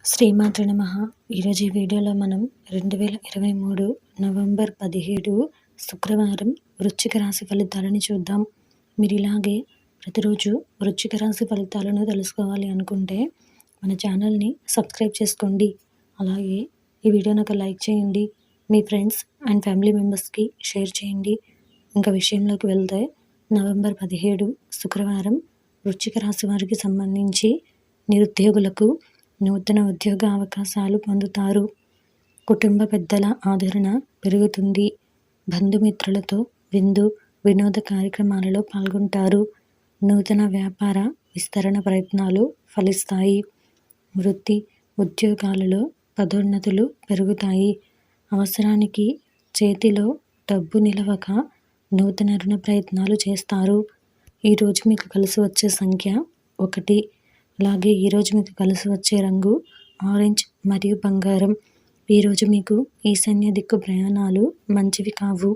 శ్రీమాత్రే నమః. ఈరోజు ఈ వీడియోలో మనం 2023 నవంబర్ 17 శుక్రవారం వృశ్చిక రాశి ఫలితాలను చూద్దాం. మీరు ఇలాగే ప్రతిరోజు వృశ్చిక రాశి ఫలితాలను తెలుసుకోవాలి అనుకుంటే మన ఛానల్ని సబ్స్క్రైబ్ చేసుకోండి. అలాగే ఈ వీడియోని ఒక లైక్ చేయండి. మీ ఫ్రెండ్స్ అండ్ ఫ్యామిలీ మెంబర్స్కి షేర్ చేయండి. ఇంకా విషయంలోకి వెళ్తే నవంబర్ 17 శుక్రవారం వృశ్చిక రాశి వారికి సంబంధించి నిరుద్యోగులకు నూతన ఉద్యోగ అవకాశాలు పొందుతారు. కుటుంబ పెద్దల ఆదరణ పెరుగుతుంది. బంధుమిత్రులతో వినోద కార్యక్రమాలలో పాల్గొంటారు. నూతన వ్యాపార విస్తరణ ప్రయత్నాలు ఫలిస్తాయి. వృత్తి ఉద్యోగాలలో పదోన్నతులు పెరుగుతాయి. అవసరానికి చేతిలో డబ్బు నిలవక నూతన రుణ ప్రయత్నాలు చేస్తారు. ఈరోజు మీకు కలిసి వచ్చే సంఖ్య 1. అలాగే ఈరోజు మీకు కలిసి వచ్చే రంగు ఆరెంజ్ మరియు బంగారం. ఈరోజు మీకు ఈశాన్య దిక్కు ప్రయాణాలు మంచివి కావు.